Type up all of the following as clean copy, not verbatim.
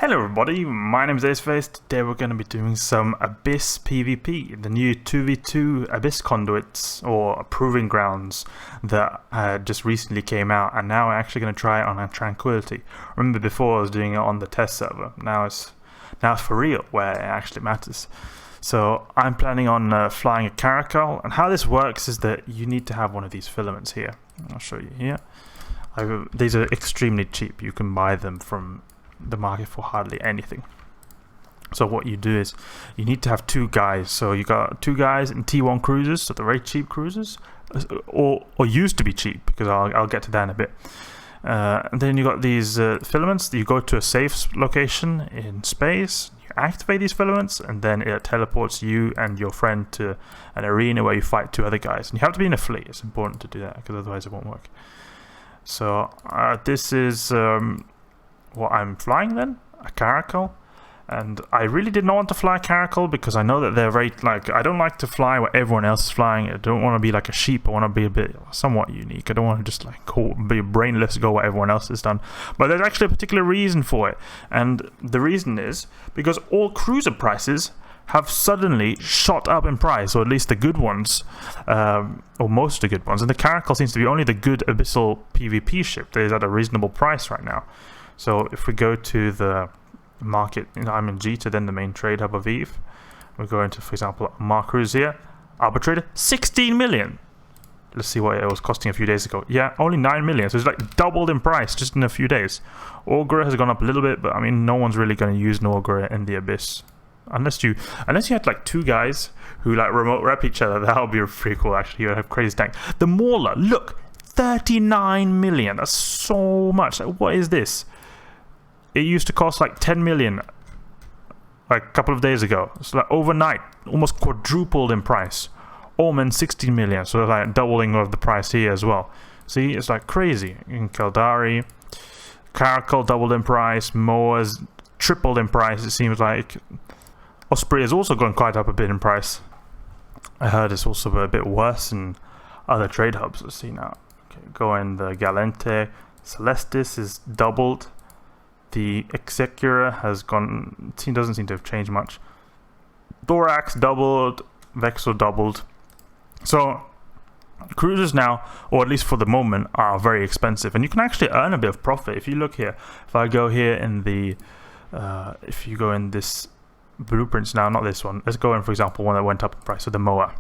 Hello everybody, my name is Aceyfacey. Today we're going to be doing some Abyss PvP, the new 2v2 Abyss conduits, or proving grounds, that just recently came out, and now we're actually going to try it on a Tranquility. Remember before I was doing it on the test server, now it's for real, where it actually matters. So I'm planning on flying a Caracal, and how this works is that you need to have one of these filaments here. I'll show you here. These are extremely cheap, you can buy them from the market for hardly anything. So what you do is you need to have two guys. So you got two guys in T1 cruisers, so the very cheap cruisers, or used to be cheap, because I'll get to that in a bit. And then you got these filaments. You go to a safe location in space, you activate these filaments, and then it teleports you and your friend to an arena where you fight two other guys. And you have to be in a fleet. It's important to do that, because otherwise it won't work. So this is what I'm flying then, a Caracal. And I really did not want to fly a Caracal because I know that they're very, I don't like to fly where everyone else is flying. I don't want to be like a sheep. I want to be a bit somewhat unique. I don't want to just be brainless, go where everyone else has done. But there's actually a particular reason for it. And the reason is because all cruiser prices have suddenly shot up in price, or at least the good ones, or most of the good ones. And the Caracal seems to be only the good Abyssal PvP ship that is at a reasonable price right now. So if we go to the market, I'm in Jita, then the main trade hub of Eve. We go into, for example, Mark Cruise here. Arbitrator, 16 million. Let's see what it was costing a few days ago. Yeah, only 9 million. So it's like doubled in price just in a few days. Augur has gone up a little bit, but I mean, no one's really going to use an Augur in the Abyss. Unless you had like two guys who like remote rep each other. That would be pretty cool, actually. You would have crazy tank. The Mauler, look, 39 million. That's so much. Like, what is this? It used to cost like 10 million like a couple of days ago. So like overnight, almost quadrupled in price. Omen, 16 million, so like doubling of the price here as well. See, it's like crazy. In Kaldari, Caracal doubled in price, Moa's tripled in price, it seems like. Osprey has also gone quite up a bit in price. I heard it's also a bit worse in other trade hubs. Let's see now. Okay, go in the Galente. Celestis is doubled. The Executor has gone, doesn't seem to have changed much. Thorax doubled, Vexel doubled. So cruisers now, or at least for the moment, are very expensive, and you can actually earn a bit of profit. If you look here, if I go here in the, if you go in this blueprints now, not this one. Let's go in, for example, one that went up in price, so the Moa.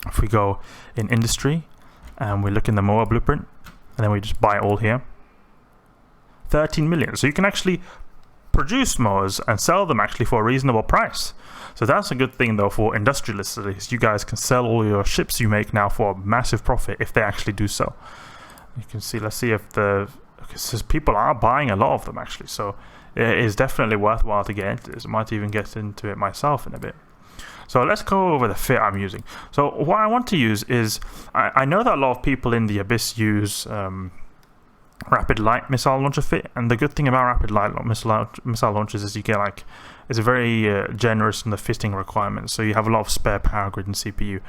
If we go in industry and we look in the Moa blueprint, and then we just buy all here. 13 million. So you can actually produce Moas and sell them actually for a reasonable price. So that's a good thing though for industrialists, at least. You guys can sell all your ships you make now for a massive profit if they actually do so. You can see, let's see if because people are buying a lot of them actually. So it is definitely worthwhile to get into this. I might even get into it myself in a bit. So let's go over the fit I'm using. So what I want to use is, I know that a lot of people in the Abyss use rapid light missile launcher fit, and the good thing about rapid light missile launchers is you get it's very generous in the fitting requirements, so you have a lot of spare power grid and CPU.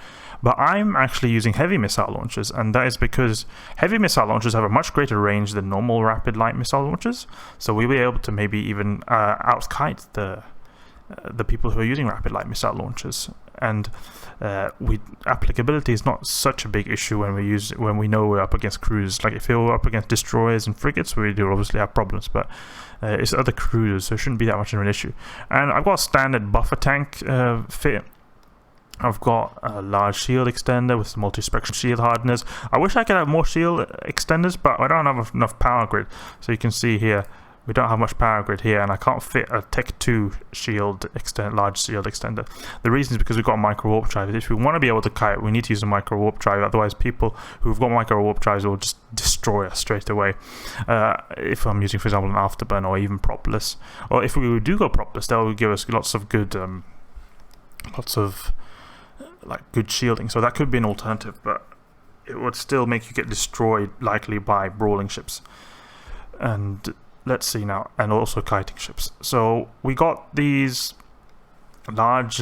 But I'm actually using heavy missile launchers, and that is because heavy missile launchers have a much greater range than normal rapid light missile launchers, so we'll be able to maybe even outkite the people who are using rapid light missile launchers. And applicability is not such a big issue when we know we're up against cruisers. Like if we're up against destroyers and frigates, we do obviously have problems, but it's other cruisers, so it shouldn't be that much of an issue. And I've got a standard buffer tank fit. I've got a large shield extender with some multispectrum shield hardeners. I wish I could have more shield extenders, but I don't have enough power grid. So you can see here, we don't have much power grid here, and I can't fit a Tech 2 shield large shield extender. The reason is because we've got a Microwarpdrive. If we want to be able to kite, we need to use a Microwarpdrive. Otherwise, people who've got Microwarpdrives will just destroy us straight away. If I'm using, for example, an Afterburn or even propless, or if we do go propless, that will give us lots of good, good shielding. So that could be an alternative, but it would still make you get destroyed likely by brawling ships. And let's see now, and also kiting ships. So we got these large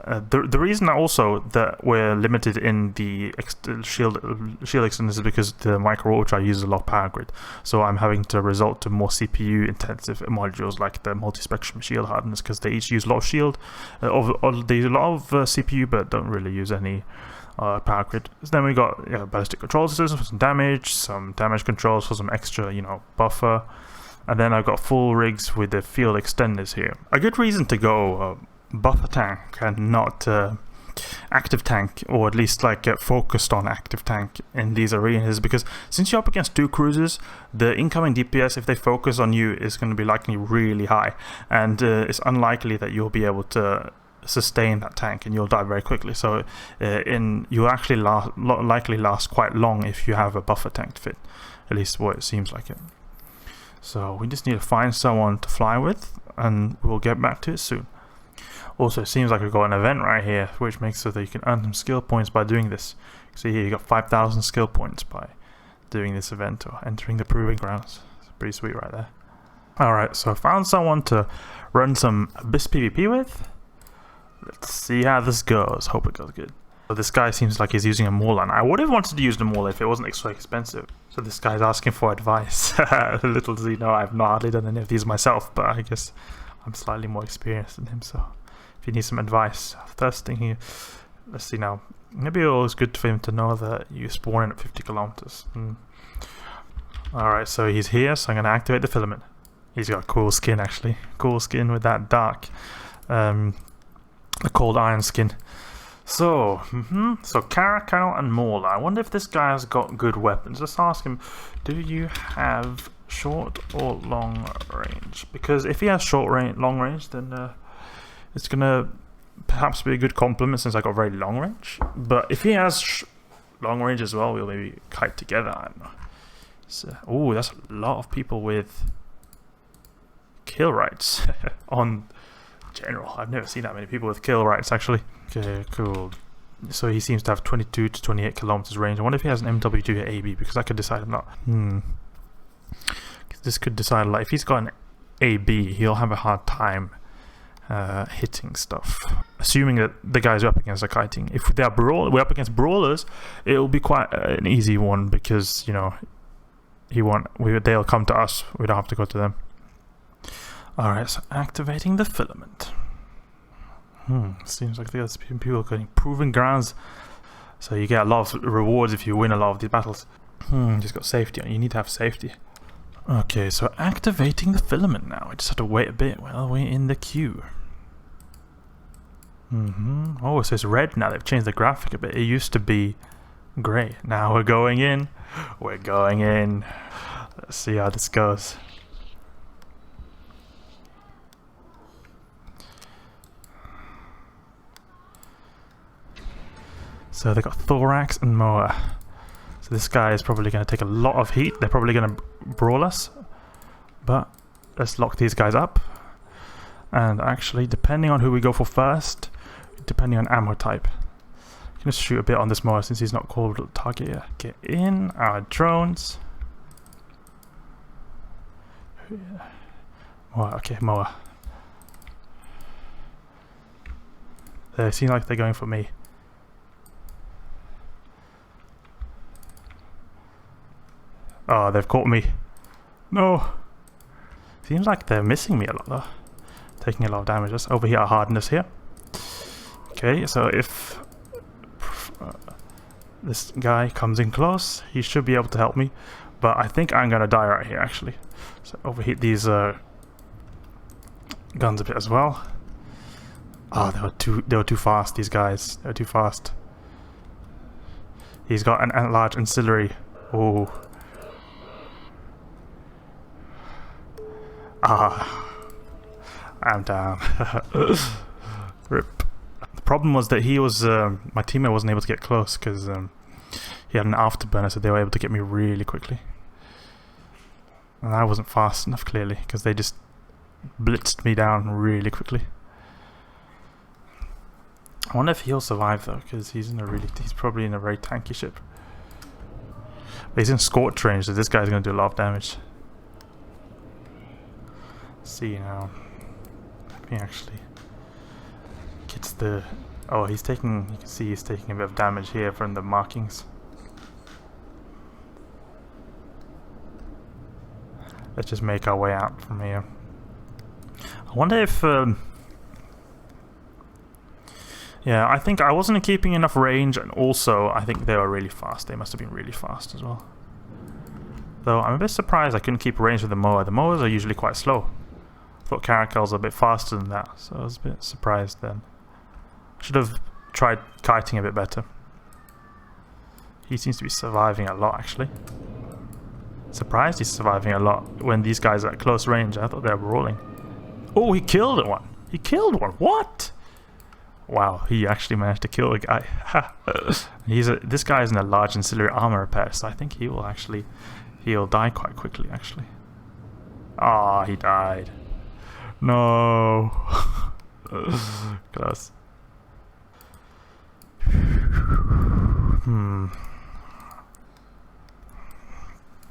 The reason also that we're limited in the shield extenders is because the Microwarpdrive uses a lot of power grid. So I'm having to resort to more CPU intensive modules like the Multispectrum shield hardeners, because they each use a lot of shield. They use a lot of CPU, but don't really use any power grid. So then we got ballistic control systems for some damage controls for some extra, buffer. And then I've got full rigs with the field extenders here. A good reason to go buffer tank and not active tank, or at least get focused on active tank in these arenas, because since you're up against 2 cruisers, the incoming DPS, if they focus on you, is going to be likely really high, and it's unlikely that you'll be able to sustain that tank, and you'll die very quickly. So you'll actually likely last quite long if you have a buffer tank to fit, at least what it seems like it. So we just need to find someone to fly with, and we'll get back to it soon. Also, it seems like we've got an event right here, which makes so that you can earn some skill points by doing this. See here, you got 5,000 skill points by doing this event or entering the proving grounds. It's pretty sweet right there. Alright, so I found someone to run some Abyss PvP with. Let's see how this goes. Hope it goes good. So this guy seems like he's using a Mjolnir. I would have wanted to use the Mjolnir if it wasn't so expensive. So this guy's asking for advice. Little does he know, I've not hardly done any of these myself, but I guess I'm slightly more experienced than him, so if you need some advice. First thing here, let's see now. Maybe it was good for him to know that you spawn in at 50 kilometers. Alright, so he's here, so I'm going to activate the filament. He's got a cool skin, actually. Cool skin with that dark, the cold iron skin. So, so Caracal and Mjolnir. I wonder if this guy has got good weapons. Let's ask him, do you have short or long range? Because if he has long range, then it's gonna perhaps be a good compliment, since I got very long range. But if he has long range as well, we'll maybe kite together. I don't know. So, oh, that's a lot of people with kill rights on general. I've never seen that many people with kill rights, actually. Okay, cool. So he seems to have 22 to 28 kilometers range. I wonder if he has an MW2 at AB, because I could decide or not. This could decide, like, if he's got an AB, he'll have a hard time hitting stuff. Assuming that the guys we're up against are kiting. If we're up against brawlers, it'll be quite an easy one, because they'll come to us. We don't have to go to them. Alright, so activating the filament. Seems like there's people getting proving grounds, so you get a lot of rewards if you win a lot of these battles. Just got safety on. You need to have safety. Okay, so activating the filament now. I just have to wait a bit while we're in the queue. Oh, it says red now. They've changed the graphic a bit. It used to be grey. Now we're going in. We're going in. Let's see how this goes. So they got Thorax and Moa. So this guy is probably going to take a lot of heat. They're probably going to brawl us. But let's lock these guys up. And actually, depending on who we go for first, depending on ammo type, you can just shoot a bit on this Moa since he's not called target yet. Get in our drones. Moa, okay, Moa. They seem like they're going for me. Oh, they've caught me. No. Seems like they're missing me a lot though. Taking a lot of damage. Let's overheat our hardness here. Okay, so if this guy comes in close, he should be able to help me. But I think I'm gonna die right here actually. So overheat these guns a bit as well. Oh, they were too fast, these guys. They were too fast. He's got an large ancillary. Oh. I'm down. Rip. The problem was that he was my teammate wasn't able to get close because he had an afterburner, so they were able to get me really quickly. And I wasn't fast enough, clearly, because they just blitzed me down really quickly. I wonder if he'll survive though, because he's probably in a very tanky ship. But he's in scorch range, so this guy's going to do a lot of damage. Let's see now. He actually gets the Oh, he's taking... You can see he's taking a bit of damage here from the markings. Let's just make our way out from here. I wonder if... yeah, I think I wasn't keeping enough range, and also I think they were really fast. They must have been really fast as well. Though I'm a bit surprised I couldn't keep range with the mower. The mowers are usually quite slow. I thought Caracal's a bit faster than that, so I was a bit surprised then. Should have tried kiting a bit better. He seems to be surviving a lot, actually. Surprised he's surviving a lot when these guys are at close range. I thought they were rolling. Oh, he killed one! He killed one! What? Wow, he actually managed to kill a guy. This guy is in a large ancillary armor repair, so I think he'll die quite quickly, actually. Ah, he died. No. Close.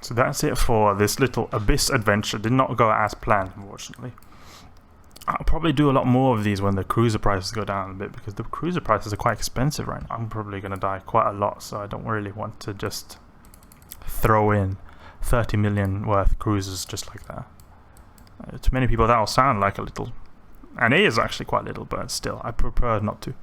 So that's it for this little Abyss adventure. Did not go as planned, unfortunately. I'll probably do a lot more of these when the cruiser prices go down a bit, because the cruiser prices are quite expensive right now. I'm probably going to die quite a lot, so I don't really want to just throw in 30 million worth cruisers just like that. To many people that will sound like a little, and it is actually quite little, but still, I prefer not to.